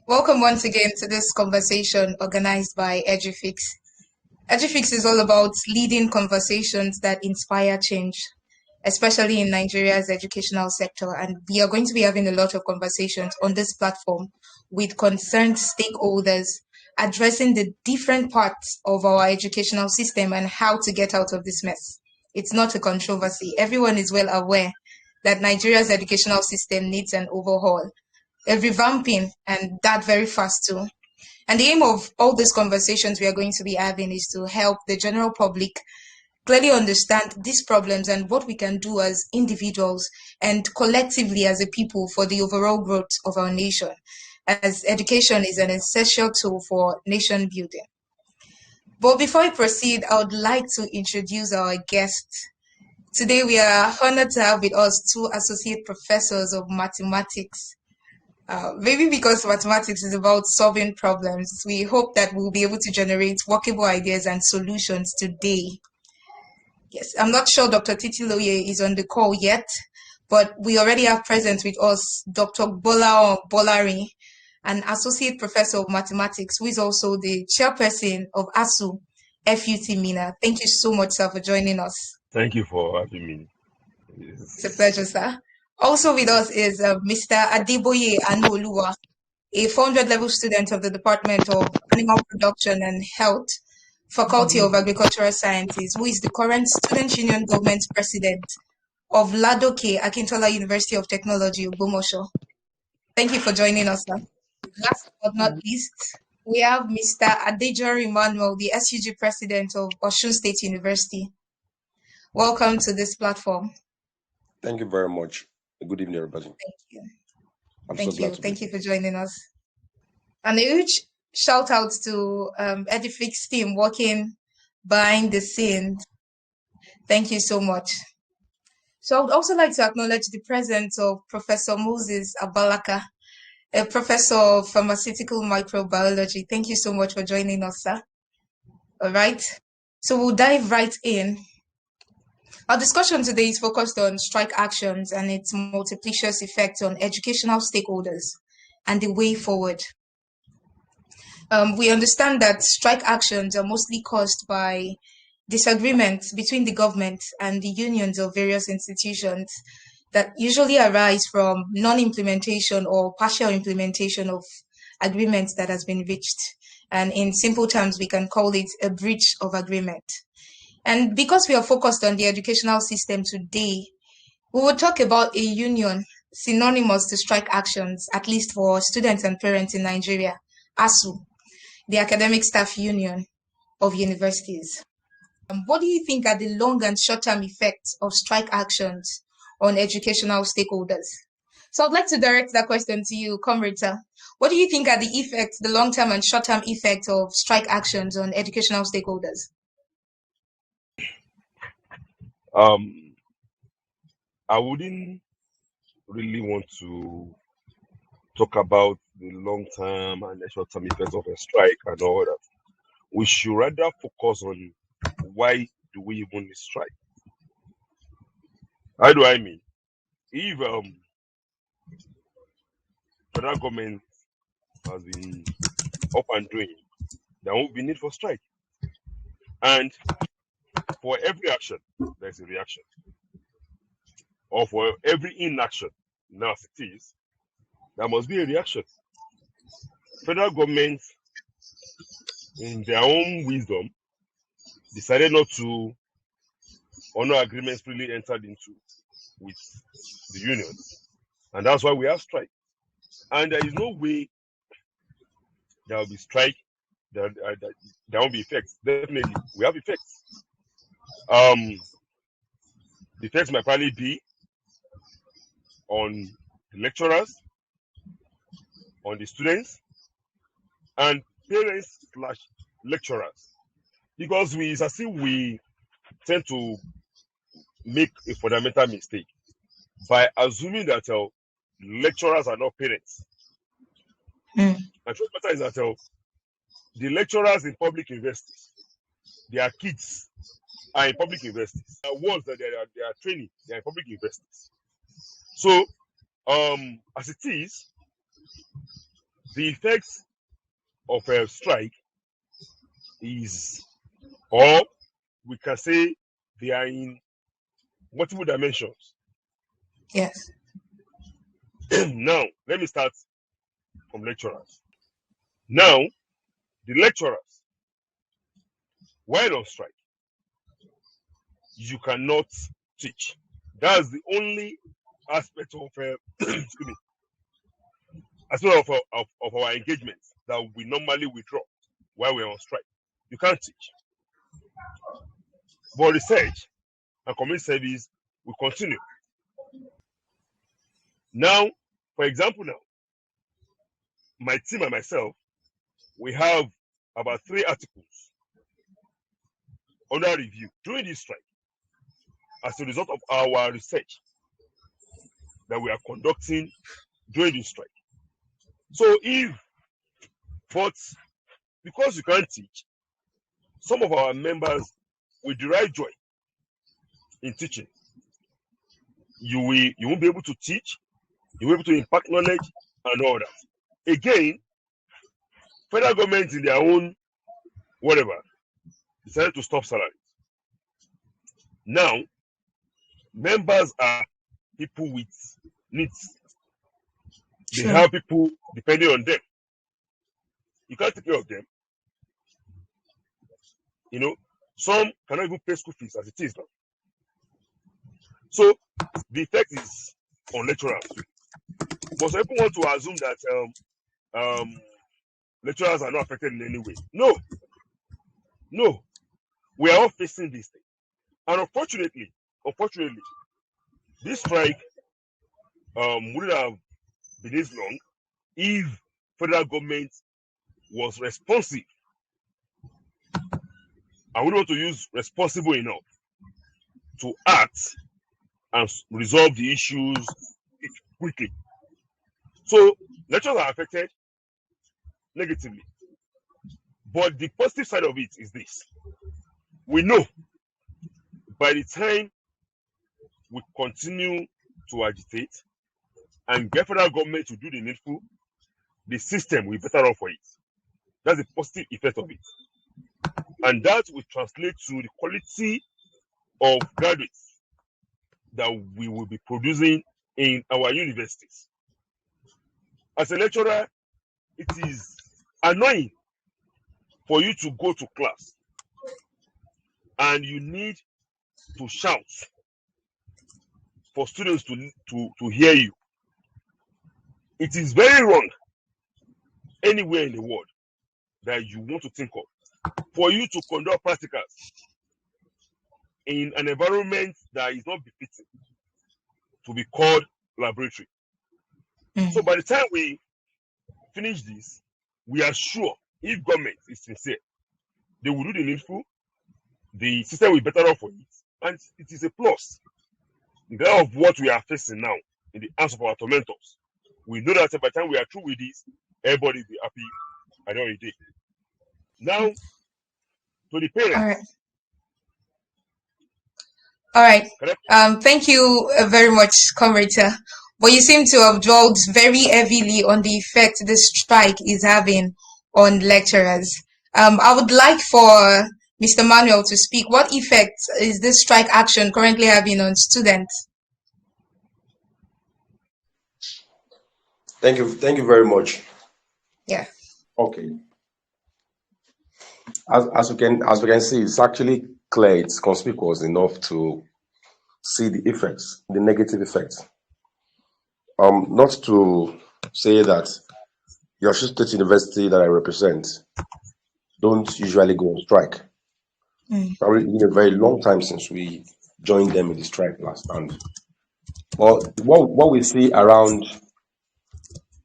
Welcome once again to this conversation organized by EduFix. EduFix is all about leading conversations that inspire change, especially in Nigeria's educational sector. And we are going to be having a lot of conversations on this platform with concerned stakeholders addressing the different parts of our educational system and how to get out of this mess. It's not a controversy. Everyone is well aware that Nigeria's educational system needs an overhaul, a revamping, and that very fast too. And the aim of all these conversations we are going to be having is to help the general public clearly understand these problems and what we can do as individuals and collectively as a people for the overall growth of our nation, as education is an essential tool for nation building. But before I proceed, I would like to introduce our guests. Today, we are honored to have with us two associate professors of mathematics. Maybe because mathematics is about solving problems, we hope that we'll be able to generate workable ideas and solutions today. Yes, I'm not sure Dr. Titiloye is on the call yet, but we already have present with us Dr. Bola Bolari, an associate professor of mathematics, who is also the chairperson of ASUU FUT Mina. Thank you so much, sir, for joining us. Thank you for having me. It's a pleasure, sir. Also with us is Mr. Adeboye Anuoluwa, a 400-level student of the Department of Animal Production and Health, Faculty of Agricultural Sciences, who is the current Student Union Government President of Ladoke Akintola University of Technology, Ogbomoso. Thank you for joining us, sir. Last but not least, we have Mr. Adejori Emmanuel, the SUG President of Osun State University. Welcome to this platform. Thank you very much. Good evening, everybody. Thank you. Thank you for joining us. And a huge shout out to EduFix team working behind the scenes. Thank you so much. So I would also like to acknowledge the presence of Professor Moses Abalaka, a professor of pharmaceutical microbiology. Thank you so much for joining us, sir. All right. So we'll dive right in. Our discussion today is focused on strike actions and its multiplicious effects on educational stakeholders and the way forward. We understand that strike actions are mostly caused by disagreements between the government and the unions of various institutions that usually arise from non-implementation or partial implementation of agreements that has been reached. And in simple terms, we can call it a breach of agreement. And because we are focused on the educational system today, we will talk about a union synonymous to strike actions, at least for students and parents in Nigeria, ASUU, the Academic Staff Union of Universities. What do you think are the long and short-term effects of strike actions on educational stakeholders? So I'd like to direct that question to you, Comrade sir. What do you think are the effects, the long-term and short-term effects of strike actions on educational stakeholders? I wouldn't really want to talk about the long-term and the short-term effects of a strike and all that. We should rather focus on why do we even strike. How do I mean? If federal government has been up and doing, there won't be need for strike. And for every action, there's a reaction. Or for every inaction, now as it is, there must be a reaction. Federal government, in their own wisdom, decided not to honor agreements freely entered into with the union. And that's why we have strike. And there is no way there will be strike, there won't be effects. Definitely, we have effects. The effects might probably be on the lecturers, on the students, and parents / lecturers. Because it's as if we tend to make a fundamental mistake by assuming that lecturers are not parents. And the truth matter is that the lecturers in public universities, their kids are in public universities. The ones that they are training, they are in public universities. So, as it is, the effects of a strike is, or we can say they are in multiple dimensions. Yes. Now, let me start from lecturers. Now, the lecturers, while on strike, you cannot teach. That's the only aspect of excuse me, aspect of our engagement that we normally withdraw while we're on strike. You can't teach. But research and community service will continue. Now, for example, now, my team and myself, we have about 3 articles under review during this strike as a result of our research that we are conducting during this strike. So but because you can't teach, some of our members will derive joy in teaching. You won't be able to teach, you won't be able to impact knowledge and all that. Again, federal government in their own whatever decided to stop salaries. Now, members are people with needs. They have people depending on them. You can't take care of them. Some cannot even pay school fees as it is now. So the effect is on lecturers. But some people want to assume that lecturers are not affected in any way. No. We are all facing this thing. And unfortunately, this strike wouldn't have been this long if federal government was responsive. I would want to use responsible enough to act and resolve the issues quickly. So lecturers are affected negatively. But the positive side of it is this. We know by the time we continue to agitate and get federal government to do the needful, the system will be better off for it. That's the positive effect of it. And that will translate to the quality of graduates that we will be producing in our universities. As a lecturer, it is annoying for you to go to class and you need to shout for students to hear you. It is very wrong anywhere in the world that you want to think of for you to conduct practicals in an environment that is not befitting to be called laboratory. So by the time we finish this, we are sure if government is sincere, they will do the needful, the system will be better off for it, and it is a plus. In light of what we are facing now in the hands of our tormentors, we know that by the time we are through with this, everybody will be happy at the end of the day. Now, to the parents. All right. Thank you very much, Comrade. But you seem to have dwelled very heavily on the effect this strike is having on lecturers. I would like for Mr. Manuel to speak. What effect is this strike action currently having on students? Thank you very much. Yeah. Okay. As we can see, it's actually clear, it's conspicuous enough to see the effects, the negative effects. Not to say that your State University that I represent don't usually go on strike. Probably been a very long time since we joined them in the strike last. And what we see around,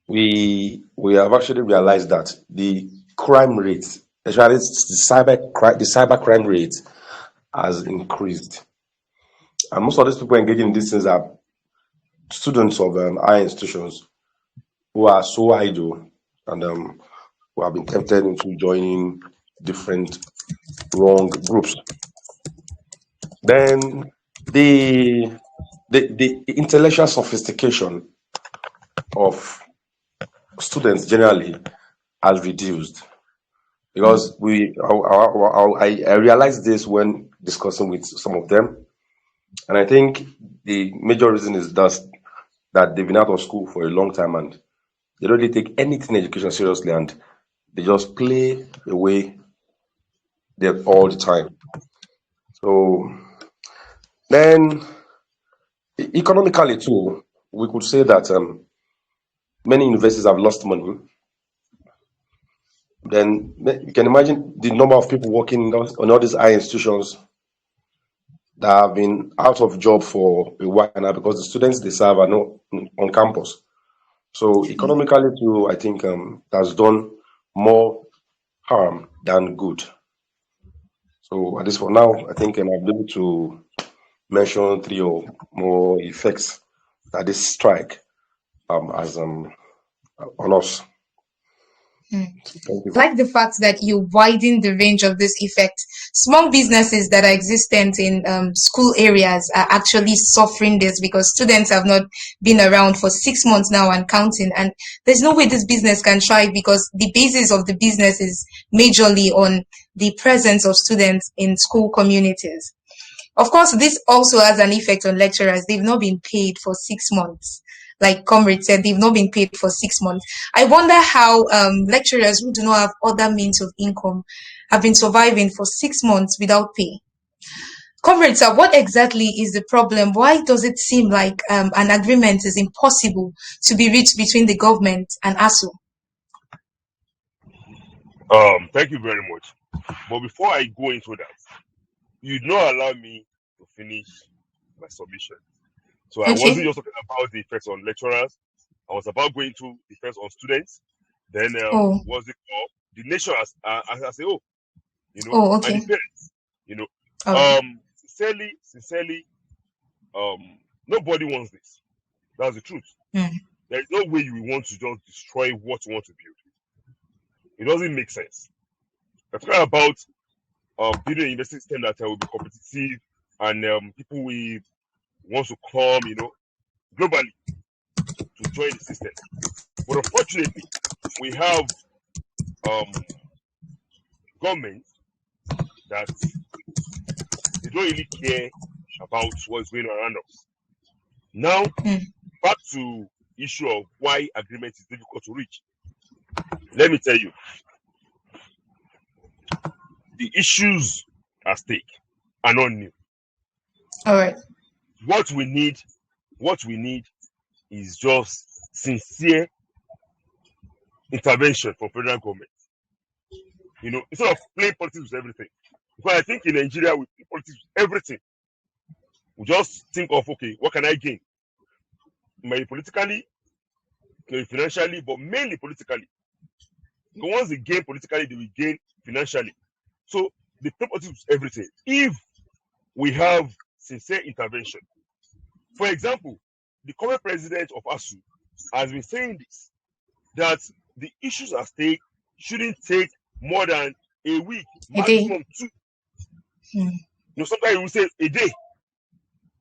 we have actually realized that the crime rate, especially the cyber crime rate, has increased. And most of these people engaging in these things are students of higher institutions who are so idle and who have been tempted into joining different wrong groups. Then the intellectual sophistication of students generally has reduced because I realized this when discussing with some of them, and I think the major reason is that they've been out of school for a long time and they don't really take anything education seriously, and they just play away there all the time. So then, economically too, we could say that many universities have lost money. Then you can imagine the number of people working on all these high institutions that have been out of job for a while now because the students they serve are not on campus. So economically too, I think that's done more harm than good. So at least for now, I think I'll be able to mention three or more effects that this strike has on us. Thank you. I like the fact that you widen the range of this effect. Small businesses that are existent in school areas are actually suffering this because students have not been around for 6 months now and counting. And there's no way this business can thrive because the basis of the business is majorly on the presence of students in school communities. Of course, this also has an effect on lecturers. They've not been paid for 6 months. Like Comrade said, they've not been paid for 6 months. I wonder how lecturers who do not have other means of income have been surviving for 6 months without pay. Comrade sir, what exactly is the problem? Why does it seem like an agreement is impossible to be reached between the government and ASUU? Thank you very much. But before I go into that, you not allow me to finish my submission. So I wasn't Okay. just talking about the effects on lecturers. I was about going to the effects on students. Then Oh, what's it called? The nation as I say, oh, and okay. the parents, you know. All right. Sincerely, nobody wants this. That's the truth. Mm. There is no way you want to just destroy what you want to build. It doesn't make sense. I'm talking about building a university system that will be competitive and people will want to come, globally to join the system. But unfortunately, we have um, governments that they don't really care about what's going on around us. Now, Mm. back to issue of why agreement is difficult to reach. Let me tell you, the issues at stake are not new. All right. What we need is just sincere intervention from federal government. Instead of playing politics with everything. Because I think in Nigeria we play politics with everything. We just think of, okay, what can I gain? Maybe politically, maybe financially, but mainly politically. Once they gain politically, they will gain financially. So they play politics with everything. If we have sincere intervention, for example, the current president of ASUU has been saying this, that the issues at stake shouldn't take more than a week, A day. maximum two. Mm. Sometimes we say a day,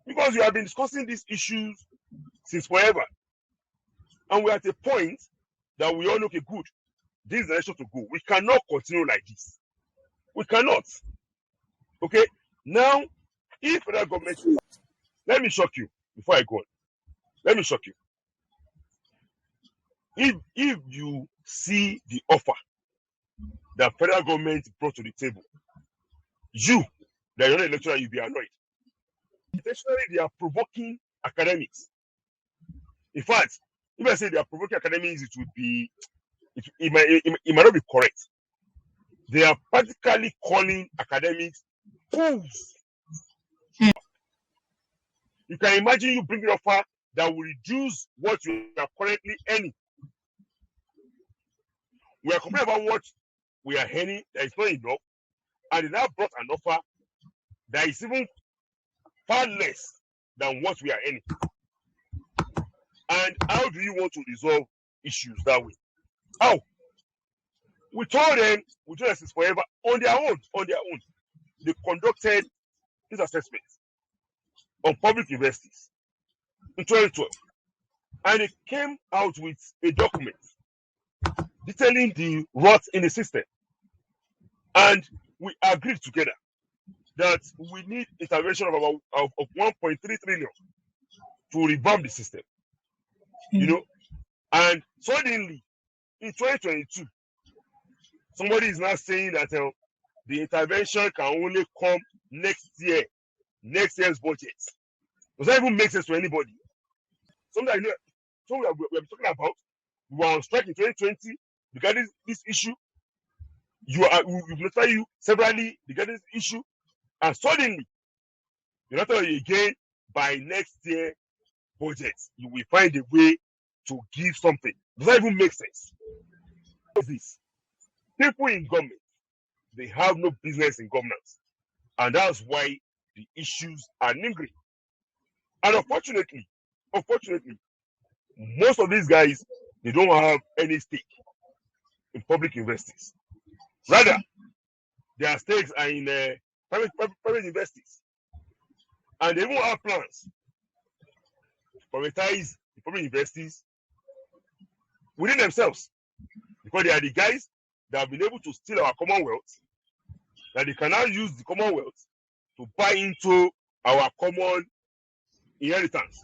because we have been discussing these issues since forever, and we're at a point that we all know, okay, good, this is the direction to go. We cannot continue like this. We cannot. Okay. Now, if federal government, let me shock you before I go on. Let me shock you. If you see the offer that federal government brought to the table, you, that you're not a lecturer, you'll be annoyed. Intentionally, they are provoking academics. In fact, if I say they are provoking academics, it might not be correct. They are practically calling academics fools. You can imagine you bring an offer that will reduce what you are currently earning. We are complaining about what we are earning that is not enough, and they now brought an offer that is even far less than what we are earning. And how do you want to resolve issues that way? How? We told them since forever on their own. They conducted this assessment on public universities in 2012, and they came out with a document detailing the rot in the system. And we agreed together that we need intervention of about of 1.3 trillion to revamp the system. You know, and suddenly in 2022, somebody is now saying that the intervention can only come next year's budget. Does that even make sense to anybody? Something like that. So we're talking about, we were on strike in 2020 regarding this issue. We've notified you severally regarding this issue, and suddenly you notify you again by next year budget. You will find a way to give something. Does that even make sense? This people in government, they have no business in governance, and that's why the issues are lingering. And unfortunately, most of these guys, they don't have any stake in public investors. Rather, their stakes are in private investors, and they won't have plans to privatize the public investors within themselves, because they are the guys that have been able to steal our commonwealth, that they can now use the commonwealth to buy into our common inheritance,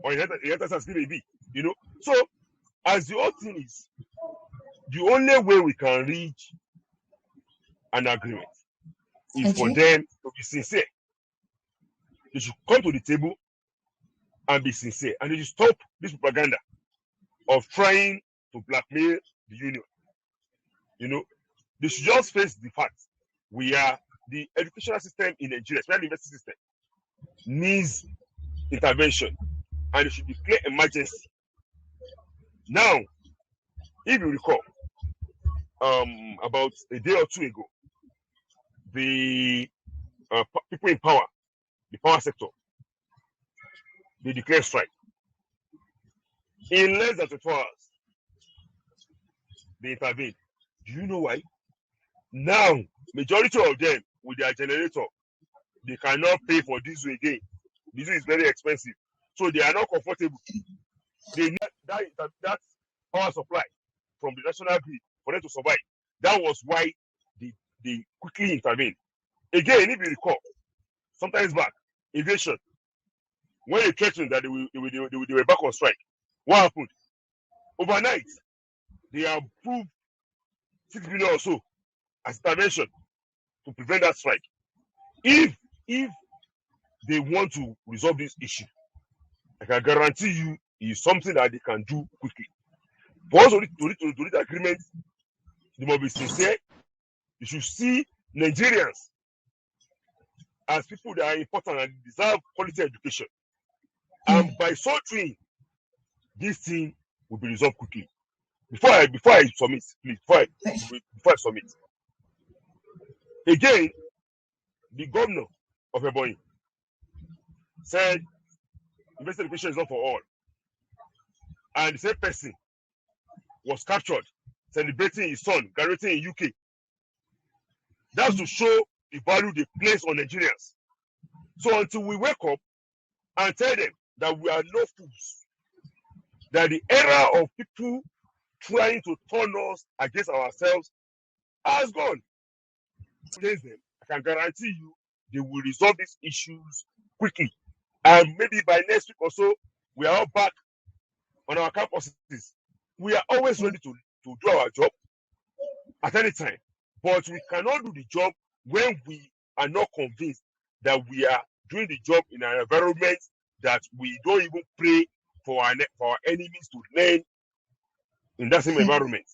or inheritance as it may be, you know. So, as the whole thing is, the only way we can reach an agreement is for them to be sincere. They should come to the table and be sincere, and they should stop this propaganda of trying to blackmail the union. You know, they should just face the fact the educational system in Nigeria, especially the university system, needs intervention, and it should declare emergency. Now, if you recall, about a day or two ago, the people in power, the power sector, they declared strike. In less than 24 hours, they intervened. Do you know why? Now, majority of them, with their generator, they cannot pay for diesel again. Diesel is very expensive, so they are not comfortable. They need that power supply from the national grid for them to survive. That was why they quickly intervened. Again, if you recall, sometimes back, aviation, when they threatened that they were back on strike, what happened? Overnight, they approved 6 billion or so as intervention to prevent that strike. If they want to resolve this issue, I can guarantee you it's something that they can do quickly. For us to reach agreement, they must be sincere. You should see Nigerians as people that are important and deserve quality education. And by so doing, this thing will be resolved quickly. Before I submit, please, before I submit. Again, the governor of Ebonyi said university education is not for all. And the same person was captured celebrating his son graduating in UK. That's to show the value they place on Nigerians. So until we wake up and tell them that we are no fools, that the era of people trying to turn us against ourselves has gone. Against them, I can guarantee you they will resolve these issues quickly. And maybe by next week or so, we are all back on our campuses. We are always ready to do our job at any time. But we cannot do the job when we are not convinced that we are doing the job in an environment that we don't even pray for our enemies to learn in that same environment.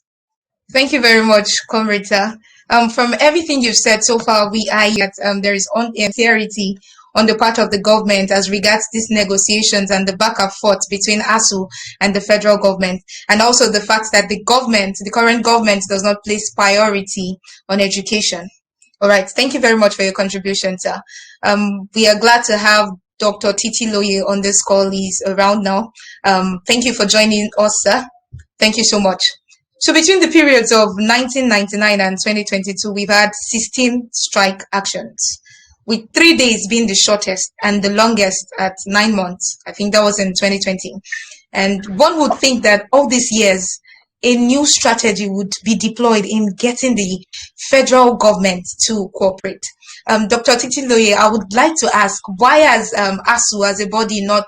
Thank you very much, Comrade. From everything you've said so far, we are that there is sincerity on the part of the government as regards these negotiations and the back and forth between ASUU and the federal government, and also the fact that the current government does not place priority on education. All right, thank you very much for your contribution, sir. We are glad to have Dr. Titi Loye on this call. He's around now. Thank you for joining us, sir. Thank you so much. So between the periods of 1999 and 2022, we've had 16 strike actions, with 3 days being the shortest and the longest at 9 months. I think that was in 2020. And one would think that all these years, a new strategy would be deployed in getting the federal government to cooperate. Dr. Titiloye, I would like to ask, why has ASUU as a body not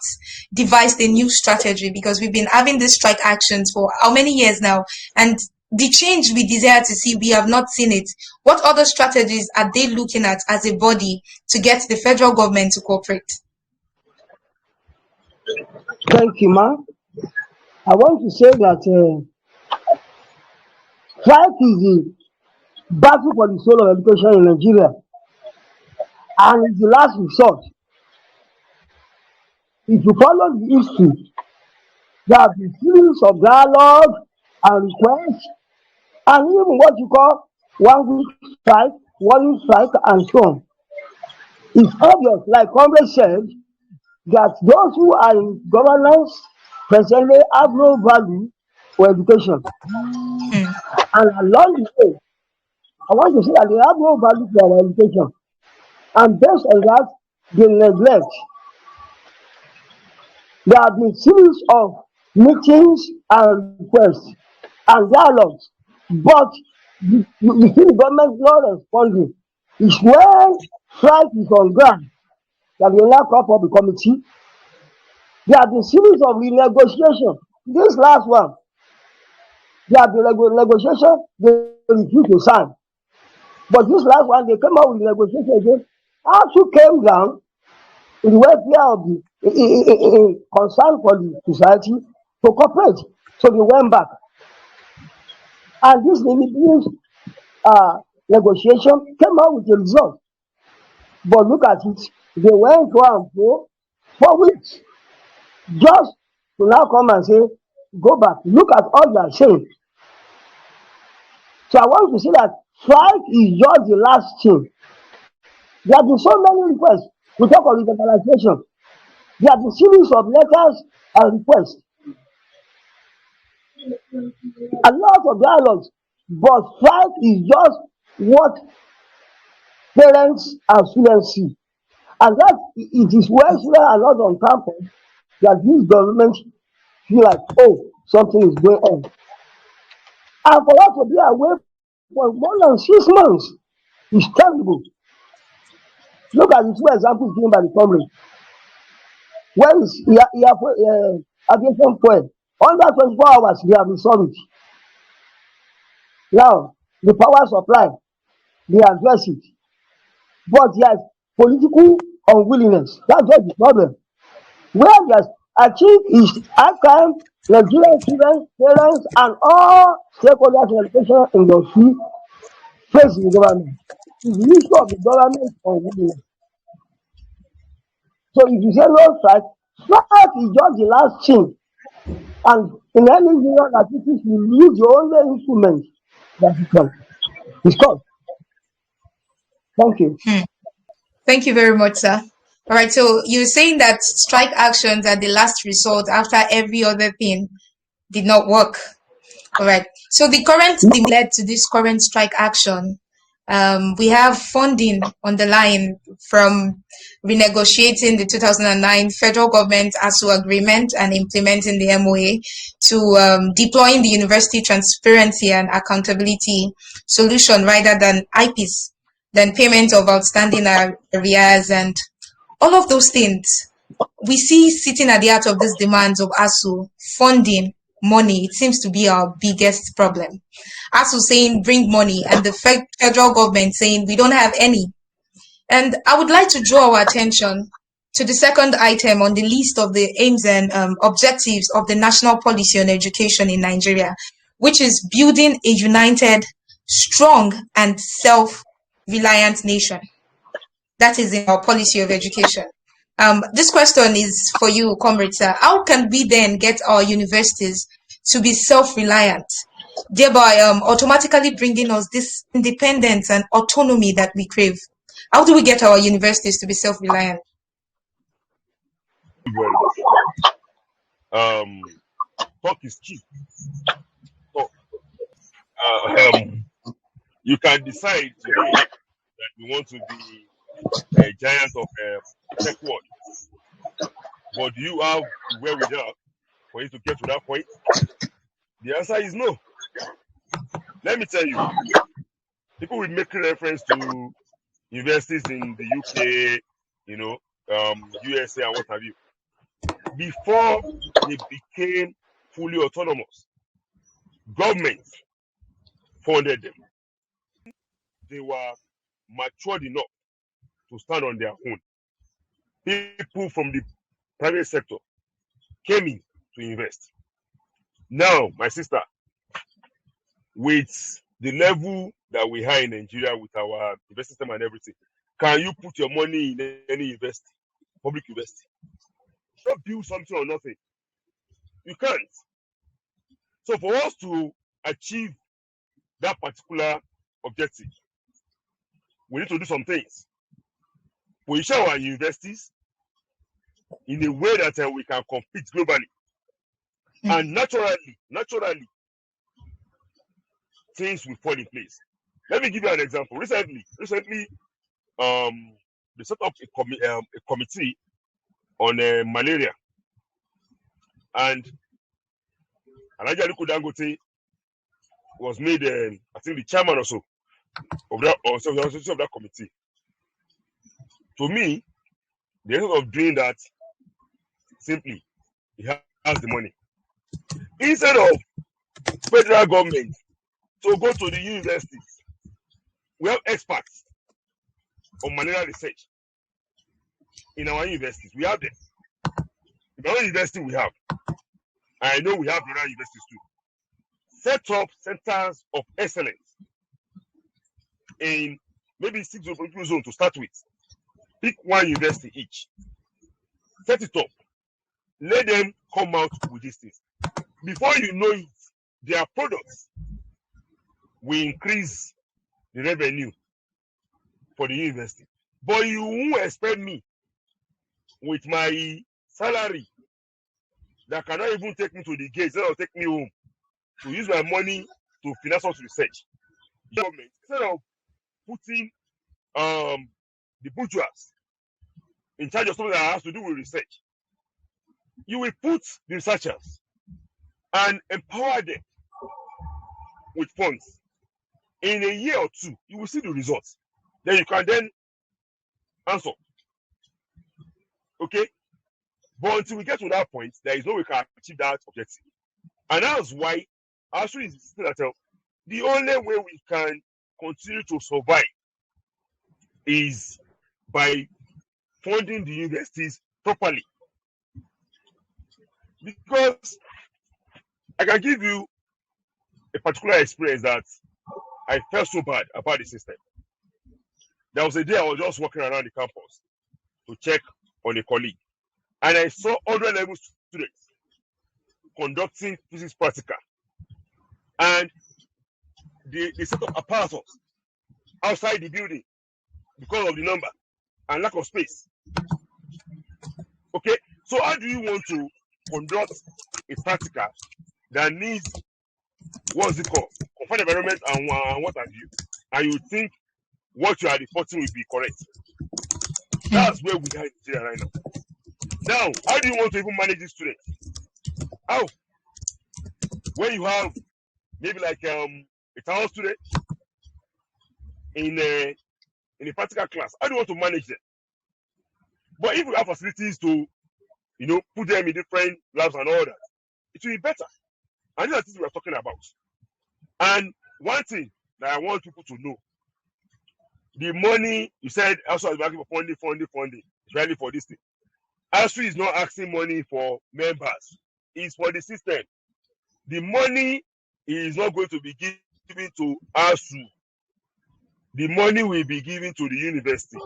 devised a new strategy? Because we've been having these strike actions for how many years now? And the change we desire to see, we have not seen it. What other strategies are they looking at as a body to get the federal government to cooperate? Thank you, ma. I want to say that strike is the battle for the soul of education in Nigeria, and it's the last resort. If you follow the history, there have been series of dialogue and requests, and even what you call 1 week strike, 1 week strike, and so on. It's obvious, like Congress said, that those who are in governance presently have no value for education. And along the way, I want to say that they have no value for our education. And based on that, they neglect. There have been series of meetings and requests and dialogues, but you see the government not responding. It's when strike is on ground that they now come up a committee. There have been series of renegotiation. This last one, there have been negotiation, they refused to sign. But this last one, they came out with negotiation again. ASUU came down in the welfare of the concern for the society to cooperate. So they went back. And this negotiation came out with a result. But look at it, they went to and fro for weeks just to now come and say, go back. Look at all they are saying. So I want to say that strike is just the last thing. There have been so many requests. We talk of revitalization. There have been series of letters and requests. A lot of dialogues. But strike is just what parents and students see. And that it is when students are not on campus that this government feel like, oh, something is going on. And for us to be away for more than 6 months is terrible. Look at the 2 examples given by the comrade. When is aviation fuel? Under 24 hours, they have resolved it. Now, the power supply, they address it. But there's political unwillingness. That's just the problem. Where there's achieved is ACAM, Nigerian students, parents, and all stakeholders in education industry face the government. It's the issue of the government unwillingness. So if you say no strike, strike is just the last thing. And in any union activities, you use your only instrument that you can discuss. Thank you. Thank you very much, sir. All right, so you're saying that strike actions are the last resort after every other thing did not work. All right, so the led to this current strike action. We have funding on the line from renegotiating the 2009 federal government ASUU agreement and implementing the MOA to deploying the University Transparency and Accountability Solution rather than IPs, then payment of outstanding arrears and all of those things. We see sitting at the heart of these demands of ASUU, funding, money. It seems to be our biggest problem. ASUU saying bring money and the federal government saying we don't have any. And I would like to draw our attention to the second item on the list of the aims and objectives of the national policy on education in Nigeria, which is building a united, strong, and self-reliant nation. That is in our policy of education. This question is for you, comrade sir. How can we then get our universities to be self-reliant, thereby automatically bringing us this independence and autonomy that we crave? How do we get our universities to be self-reliant? Talk is cheap. Talk. You can decide today that you want to be a giant of a tech world, but do you have the wherewithal for you to get to that point? The answer is no. Let me tell you, people will make reference to universities in the UK, USA and what have you. Before they became fully autonomous, government funded them. They were matured enough to stand on their own. People from the private sector came in to invest. Now, my sister, with the level that we have in Nigeria with our investment system and everything, can you put your money in any university, public university? Don't build something or nothing. You can't. So for us to achieve that particular objective, we need to do some things. Position our universities in a way that we can compete globally. And naturally, things will fall in place. Let me give you an example. Recently, they set up a committee on malaria, and Alhaji Aliko Dangote was made, I think, the chairman also of that committee. To me, the essence of doing that simply, he has the money. Instead of federal government to go to the universities, we have experts on malaria research in our universities. We have them. In our university, we have. I know we have in other universities too. Set up centers of excellence in maybe 6 zones to start with. Pick one university each. Set it up. Let them come out with these things. Before you know it, their products will increase the revenue for the university. But you won't expect me with my salary that cannot even take me to the gates, that will take me home, to use my money to finance us research. Government, instead of putting the bourgeois in charge of something that has to do with research, you will put the researchers and empower them with funds. In a year or two, you will see the results. Then you can then answer. Okay? But until we get to that point, there is no way we can achieve that objective. And that's why ASUU is insisting that the only way we can continue to survive is by funding the universities properly. Because I can give you a particular experience that I felt so bad about the system. There was a day I was just walking around the campus to check on a colleague, and I saw 100 level students conducting physics practical, and they set up apparatus outside the building because of the number and lack of space. Okay, so how do you want to conduct a practical that needs, what's it called, confined environment and what have you, and you think what you are reporting will be correct? That's where we are in Nigeria right now. Now, how do you want to even manage these students? How? When you have maybe like 1,000 students in a practical class, how do you want to manage them? But if you have facilities to, put them in different labs and all that, it will be better. And these are things we are talking about. And one thing that I want people to know, the money you said also is asking for funding, especially for this thing. ASUU is not asking money for members, it's for the system. The money is not going to be given to ASUU. The money will be given to the university.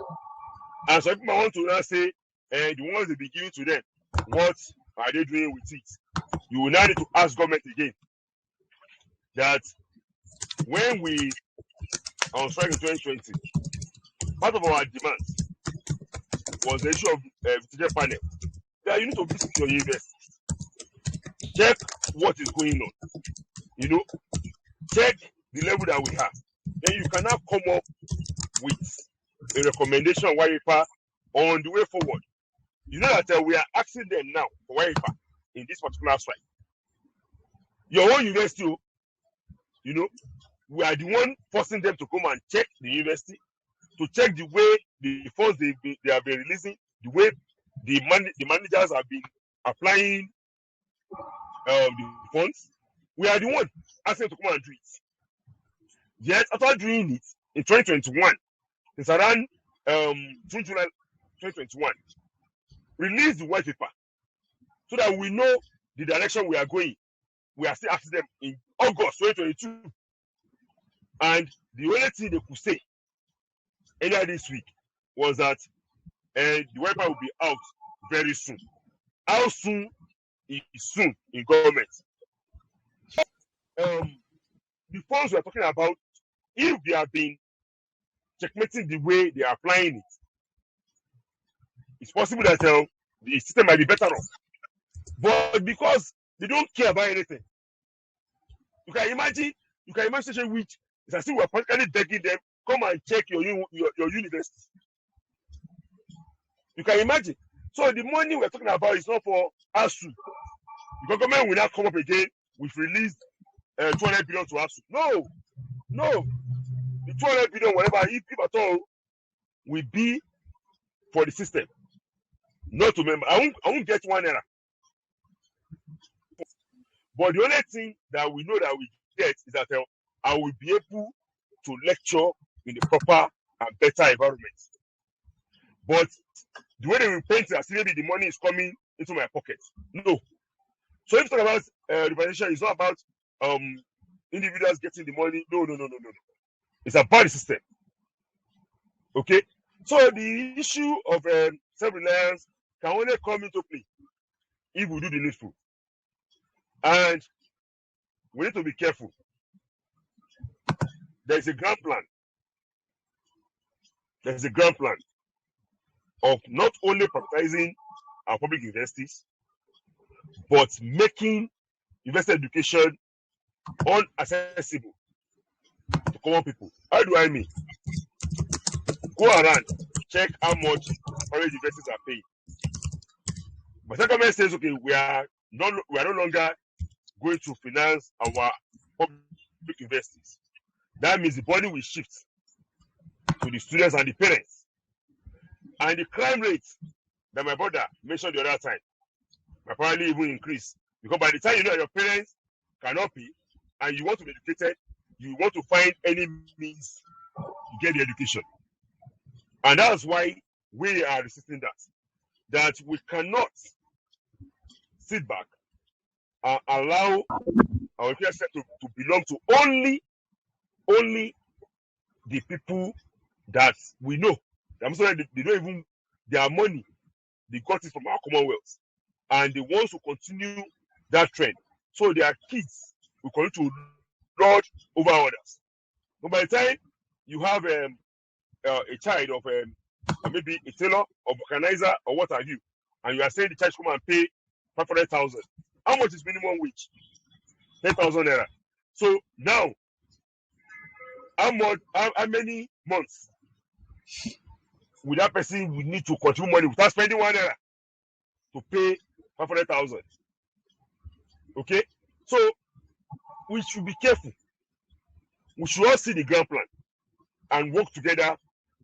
And some people want to now say, the ones they be giving to them, what are they doing with it? You will now need to ask government again that when we on strike in 2020, part of our demands was the issue of teacher panel. That you need to visit your universities, check what is going on, check the level that we have. Then you can now come up with a recommendation white paper on the way forward. You know that we are asking them now for white paper in this particular strike. Your own university, we are the one forcing them to come and check the university, to check the way the funds they have been releasing, the way the managers have been applying the funds. We are the one asking them to come and do it. Yet after doing it in 2021, it's around June, July 2021, release the white paper so that we know the direction we are going. We are still asking them in August 2022. And the only thing they could say earlier this week was that the white paper will be out very soon. How soon is soon in government? The funds we are talking about, if they have been checkmating the way they are applying it, it's possible that the system might be better off. But because they don't care about anything, you can imagine situation which is as if we're practically begging them, come and check your university. You can imagine. So the money we're talking about is not for ASUU. The government will not come up again. We've released 200 billion to ASUU. No. The 200 billion, whatever, if at all, will be for the system. Not to member. I won't get 1 naira. But the only thing that we know that we get is that I will be able to lecture in the proper and better environment. But the way they will paint it, as maybe the money is coming into my pocket. No. So if you talk about representation, it's not about individuals getting the money. No. It's about the system. Okay. So the issue of self-reliance can only come into play if we do the needful. And we need to be careful. There's a grand plan. There's a grand plan of not only privatizing our public universities, but making university education unaccessible to common people. How do I mean? Go around, check how much private universities are paying. But the government says, okay, we are no longer going to finance our public universities. That means the body will shift to the students and the parents. And the crime rate that my brother mentioned the other time might probably even increase. Because by the time you know your parents cannot pay and you want to be educated, you want to find any means to get the education. And that's why we are resisting that. That we cannot sit back and allow our education sector to belong to only the people that we know. I'm sorry, they don't even, their money, they got it from our commonwealth. And they want to continue that trend. So their kids will continue to lord over others. So by the time you have a child of maybe a tailor or vulcanizer or what have you, and you are saying the child should come and pay 500,000, how much is minimum wage? 10,000 naira. So now, how many months will that person will need to contribute money without spending 1 naira to pay 500,000? Okay, so we should be careful. We should all see the grand plan and work together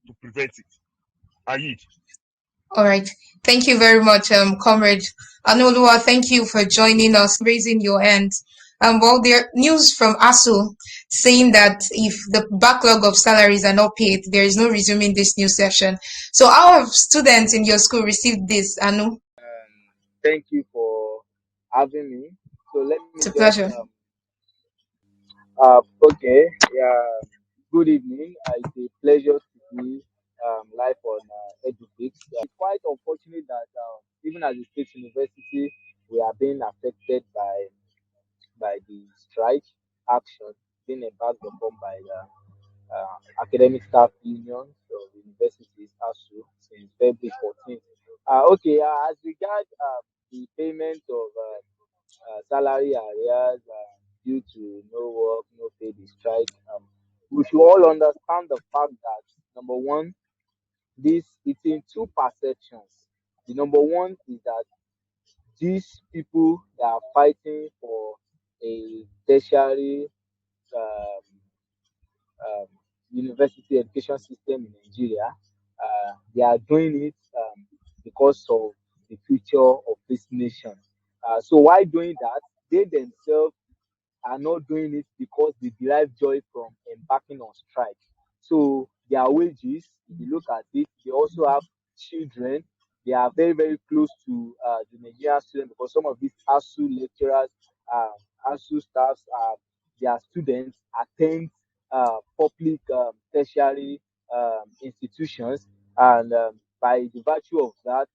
to prevent it. Ayid. All right. Thank you very much, Comrade Anoluwa. Thank you for joining us, raising your hand. Well, there news from ASUU saying that if the backlog of salaries are not paid, there is no resuming this new session. So how have students in your school received this, Anu? Thank you for having me. So let me It's a pleasure. Okay. Good evening. It's a pleasure to be live on EduFix. It's quite unfortunate that even as a state university, we are being affected by the strike action being embarked upon by the academic staff unions of universities ASUU since February 14th. As regards the payment of salary arrears due to no work, no pay, the strike, we should all understand the fact that number one, it's in two perceptions. The number one is that these people that are fighting for a tertiary um, university education system in Nigeria. They are doing it because of the future of this nation. So while doing that, they themselves are not doing it because they derive joy from embarking on strike. So their wages, if you look at it, they also have children. They are very, very close to the Nigerian students because some of these ASUU lecturers, ASUU staffs, their students attend public tertiary institutions, and by the virtue of that,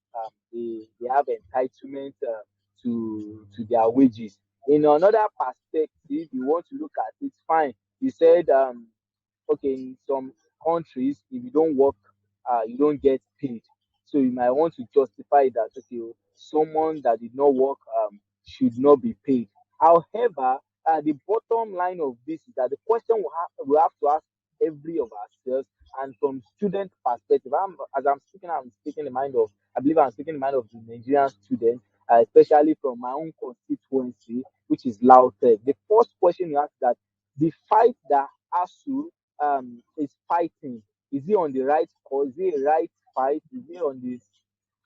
they have entitlement to their wages. In another perspective, you want to look at it, fine. You said, okay, in some countries, if you don't work, you don't get paid. So you might want to justify that, okay, someone that did not work should not be paid. However, the bottom line of this is that the question we have to ask every of ourselves, and from student perspective, as I'm speaking the mind of, I believe I'm speaking the mind of the Nigerian student, especially from my own constituency, which is Lautech. The first question you ask that the fight that ASU is fighting, is he on the right cause? Is it a right fight? Is he on the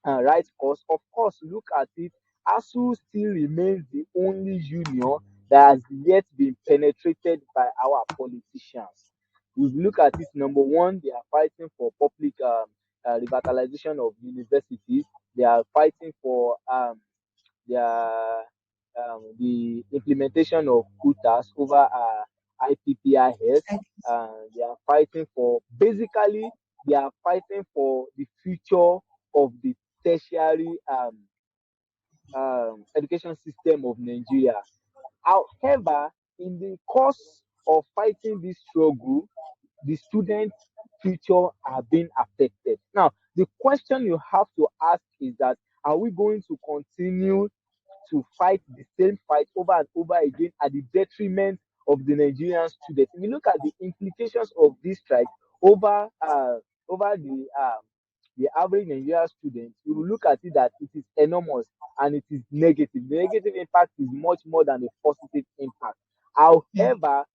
right course? Of course, look at it. ASU still remains the only union that has yet been penetrated by our politicians. If you look at it, number one, they are fighting for public revitalization of universities. They are fighting for the implementation of quotas over IPPIS. They are fighting for, basically, they are fighting for the future of the tertiary education system of Nigeria. However, in the course of fighting this struggle, the students' future are being affected. Now, the question you have to ask is that, are we going to continue to fight the same fight over and over again at the detriment of the Nigerian students? If you look at the implications of this strike over the average Nigerian student, you will look at it that it is enormous and it is negative. The negative impact is much more than the positive impact. However,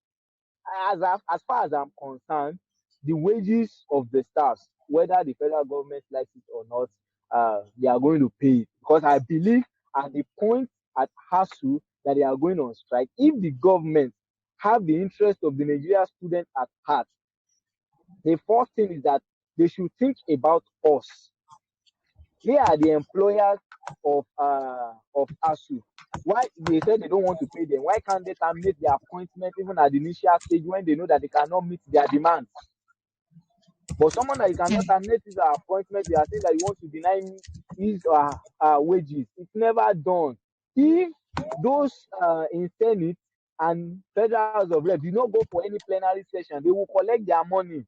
as far as I'm concerned, the wages of the staffs, whether the federal government likes it or not, they are going to pay it, because I believe at the point at HASU that they are going on strike, if the government have the interest of the Nigerian student at heart, the first thing is that they should think about us. They are the employers of ASU. Why they said they don't want to pay them? Why can't they terminate their appointment even at the initial stage when they know that they cannot meet their demands? But someone that you cannot terminate his appointment, you are saying that you want to deny him his wages. It's never done. If those in Senate and Federal House of Reps do not go for any plenary session, they will collect their money.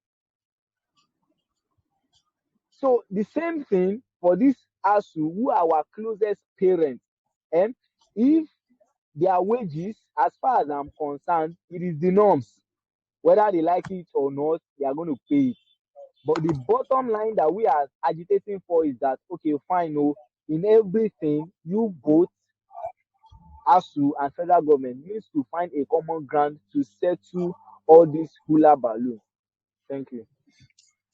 So the same thing for this ASU, who are our closest parents. And if their wages, as far as I'm concerned, it is the norms. Whether they like it or not, they are going to pay it. But the bottom line that we are agitating for is that, okay, fine, no, in everything, you both, ASU and federal government, needs to find a common ground to settle all these hula balloons. Thank you.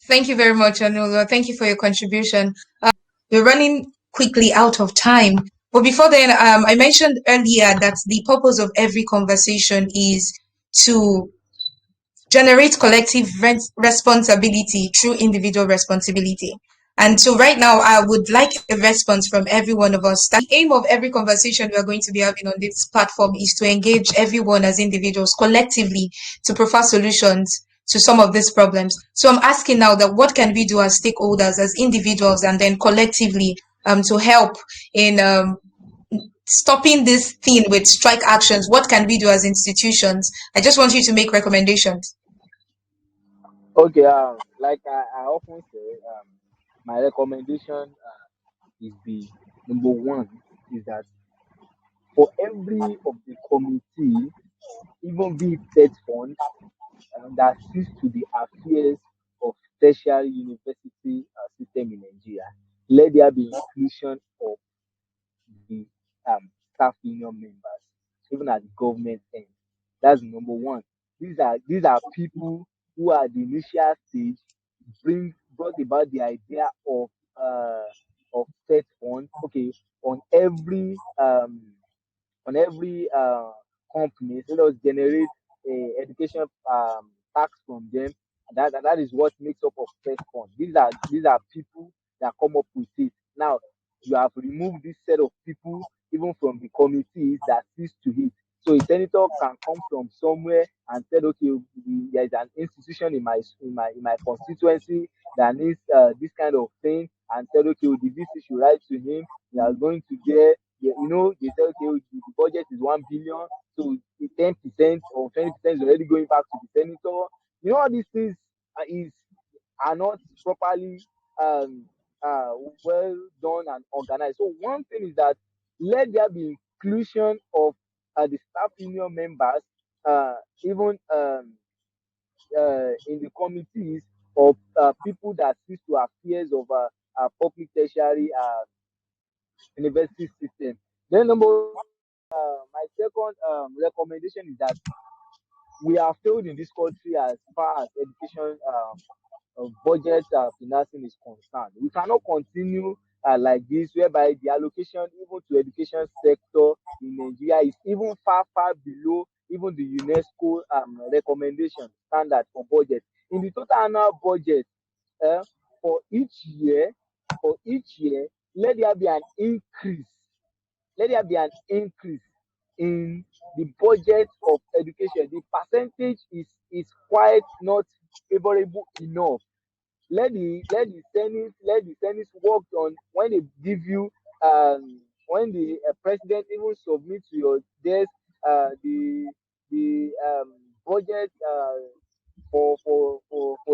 Thank you very much, Anulo. Thank you for your contribution. We're running quickly out of time. But before then, I mentioned earlier that the purpose of every conversation is to generate collective responsibility through individual responsibility. And so right now, I would like a response from every one of us. The aim of every conversation we are going to be having on this platform is to engage everyone as individuals collectively to provide solutions to some of these problems. So I'm asking now that what can we do as stakeholders, as individuals, and then collectively to help in stopping this thing with strike actions? What can we do as institutions? I just want you to make recommendations. Okay, like I often say, my recommendation is the number one is that for every of the committee, even be it state fund, that sees to the affairs of tertiary university system in Nigeria, let there be inclusion of the staff union members, even at the government end. That's number one. These are people who at the initial stage brought about the idea of set fund. Okay, on every company, so let us generate a education tax from them. And that is what makes up of first fund. These are people that come up with it. Now you have removed this set of people even from the committees that sees to it. So a senator can come from somewhere and said, okay, there is an institution in my constituency that needs this kind of thing, and said, okay, the VC should write to him. They are going to get, they say, okay, the budget is 1 billion, so 10% or 20% is already going back to the senator. All these things is are not properly um, uh, well done and organized. So one thing is that let there be inclusion of the staff union members, even in the committees of people that seek to affairs of public tertiary university system. Then my second recommendation is that we have failed in this country as far as education budget financing is concerned. We cannot continue like this, whereby the allocation even to education sector in Nigeria is even far below even the UNESCO recommendation standard for budget. In the total annual budget, uh, for each year, let there be an increase. Let there be an increase in the budget of education. The percentage is quite not favorable enough. Let the senate work on when they give you when the president even submit to your desk the budget for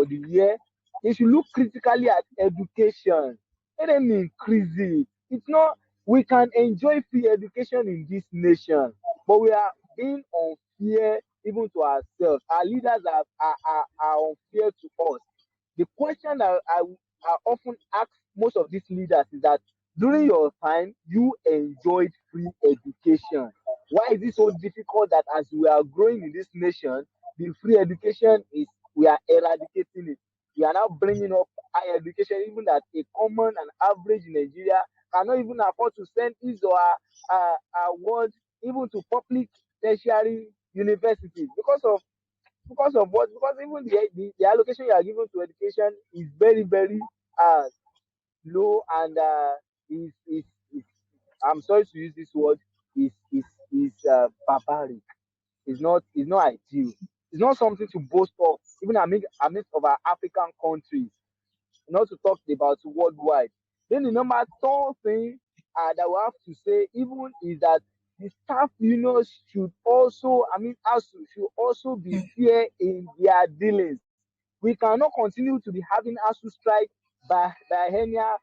the year. They should look critically at education. Let them increase it. It's not, we can enjoy free education in this nation, but we are being unfair even to ourselves. Our leaders are unfair to us. The question I often ask most of these leaders is that during your time, you enjoyed free education. Why is it so difficult that as we are growing in this nation, the free education is, we are eradicating it? We are now bringing up higher education, even that a common and average in Nigeria cannot even afford to send his or her word even to public tertiary universities because of what? Because even the allocation you are given to education is very uh low, and is I'm sorry to use this word, is barbaric. It's not ideal. It's not something to boast of even amidst of our African countries, not to talk about worldwide. Then the number third thing that we have to say even is that the staff unions should also, ASUU should also be fair in their dealings. We cannot continue to be having ASUU strike by Henia.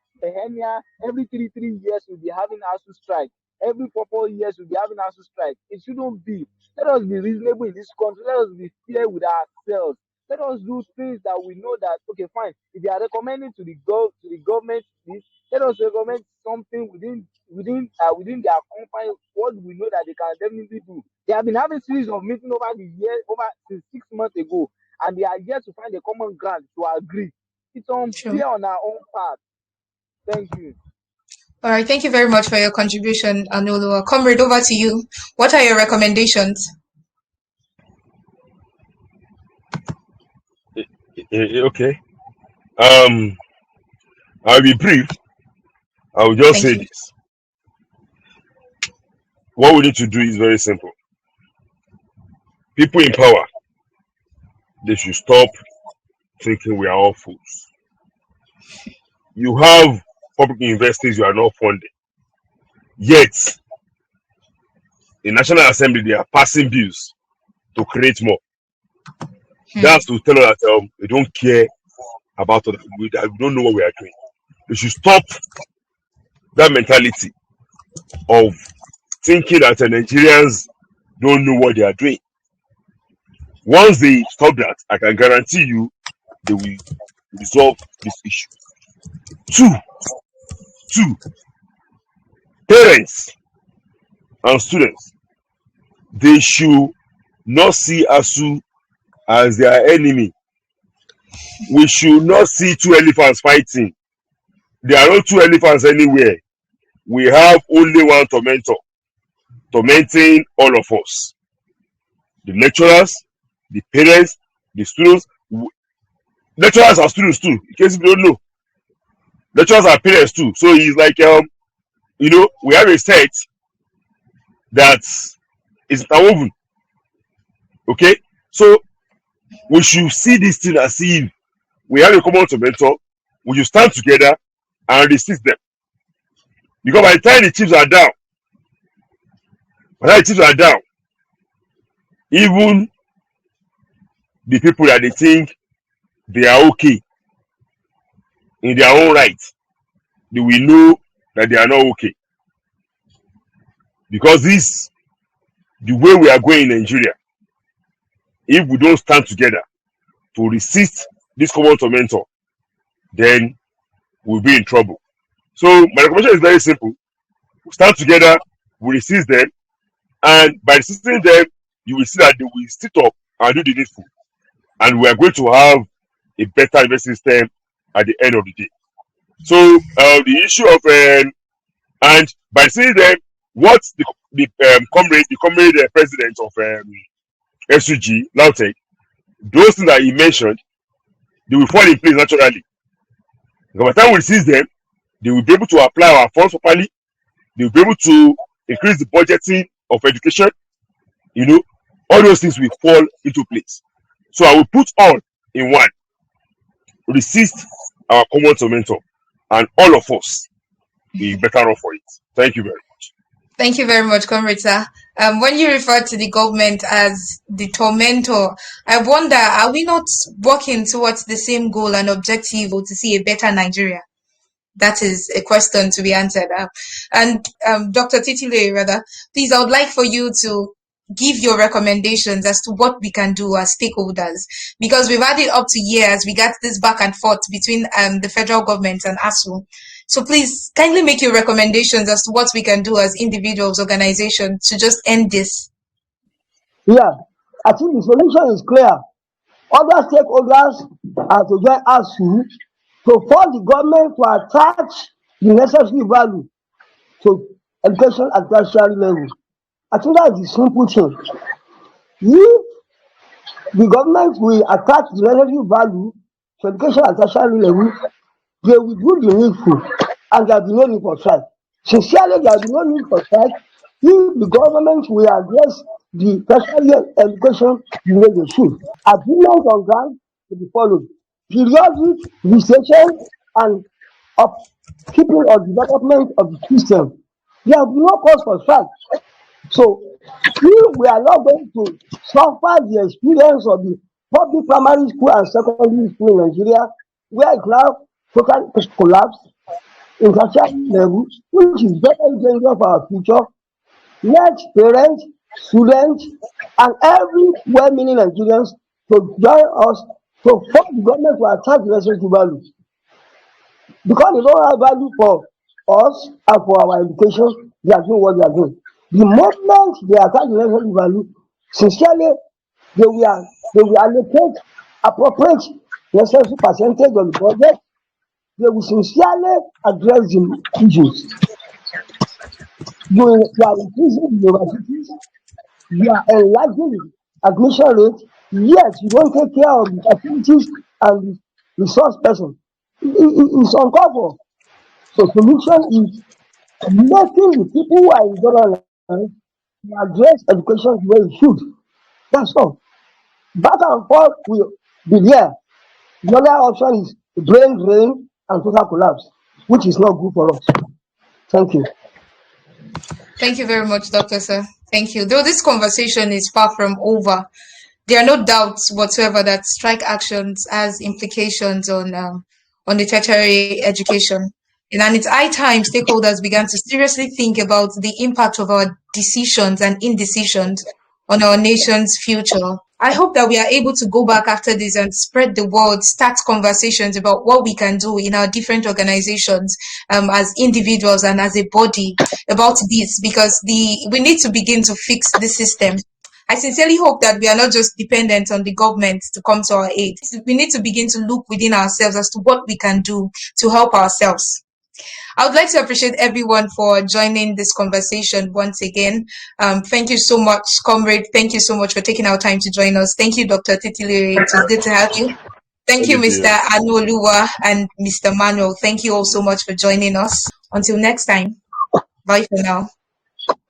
Every three years we'll be having ASUU strike. Every 4 years we'll be having ASUU strike. It shouldn't be. Let us be reasonable in this country. Let us be fair with ourselves. Let us do things that we know that, okay, fine. If they are recommending to the government this, let us recommend something within their company, what we know that they can definitely do. They have been having series of meetings over the year, over since 6 months ago, and they are yet to find a common ground to agree. It's Sure. unfair on our own part. Thank you. All right. Thank you very much for your contribution, Anolo. Comrade, over to you. What are your recommendations? Okay. I'll be brief. I will just Thank say you. this. What we need to do is very simple. People in power, they should stop thinking we are all fools. You have public universities you are not funding. Yet, in National Assembly, they are passing bills to create more. That's to tell us that we don't care about us. We don't know what we are doing. We should stop that mentality of thinking that Nigerians don't know what they are doing. Once they stop that, I can guarantee you they will resolve this issue. Two, parents and students, they should not see ASUU as their enemy. we should not see two elephants fighting. There are no two elephants anywhere. We have only one tormentor tormenting all of us. The lecturers, the parents, the students. Lecturers are students too, in case you don't know. Lecturers are parents too. So it's like, we have a set that is interwoven. Okay? So we should see this thing as if we have a common tormentor. We should stand together and resist them. Because by the time the chiefs are down, even the people that they think they are okay in their own right, they will know that they are not okay. Because this, the way we are going in Nigeria, if we don't stand together to resist this common tormentor, then we'll be in trouble. So my recommendation is very simple. We stand together, we resist them, and by resisting them, you will see that they will sit up and do the needful. And we are going to have a better investment system at the end of the day. So the issue of and by seeing them, what the comrade president of ASUU, Lautech, those things that he mentioned, they will fall in place naturally. By the time we seize them, they will be able to apply our funds properly. They will be able to increase the budgeting of education. All those things will fall into place. So I will put all in one. Resist our common tormentor, and all of us be better off for it. Thank you very much. Thank you very much, Comrade sir. When you refer to the government as the tormentor, I wonder, are we not working towards the same goal and objective to see a better Nigeria? That is a question to be answered. And Dr. Titile, rather, please, I would like for you to give your recommendations as to what we can do as stakeholders, because we've had it up to years. We got this back and forth between the federal government and ASUU. So please kindly make your recommendations as to what we can do as individuals, organizations to just end this. Yeah, I think the solution is clear. Other stakeholders are to join ASUU to force the government to attach the necessary value to education at tertiary level. I think that's the simple thing. If the government will attach the necessary value to education at tertiary level, they will do the needful, and there will be no need for strike. Sincerely, there will be no need for strike if the government will address the tertiary education the way they should. Agreement on ground will be followed. Periodic visitation and upkeeping or development of the system. There will be no cause for strike. So, if we are not going to suffer the experience of the public primary school and secondary school in Nigeria, where it now totally collapse in tertiary level, which is very dangerous for our future, let parents, students, and every well-meaning Nigerians to join us to force the government to attach the necessary value. Because they don't have value for us and for our education, they are doing what they are doing. The moment they attach the necessary value, sincerely, they will allocate appropriate necessary percentage of the budget. They will sincerely address the issues. You are increasing the universities, you are enlarging the admission rate, yet you don't take care of the activities and the resource person. It's uncalled for. So solution is making the people who are in government to address education the way it should. That's all. Back and forth will be there. The other option is brain drain and total collapse, which is not good for us. Thank you. Thank you very much, Dr. Sir. Thank you. Though this conversation is far from over, there are no doubts whatsoever that strike actions has implications on the tertiary education. And it's high time stakeholders began to seriously think about the impact of our decisions and indecisions on our nation's future. I hope that we are able to go back after this and spread the word, start conversations about what we can do in our different organizations, as individuals and as a body about this, because we need to begin to fix the system. I sincerely hope that we are not just dependent on the government to come to our aid. We need to begin to look within ourselves as to what we can do to help ourselves. I would like to appreciate everyone for joining this conversation once again. Thank you so much, comrade. Thank you so much for taking our time to join us. Thank you, Dr. Titilere. It was good to have you. Thank you, Mr. Anuoluwa and Mr. Manuel. Thank you all so much for joining us. Until next time, bye for now.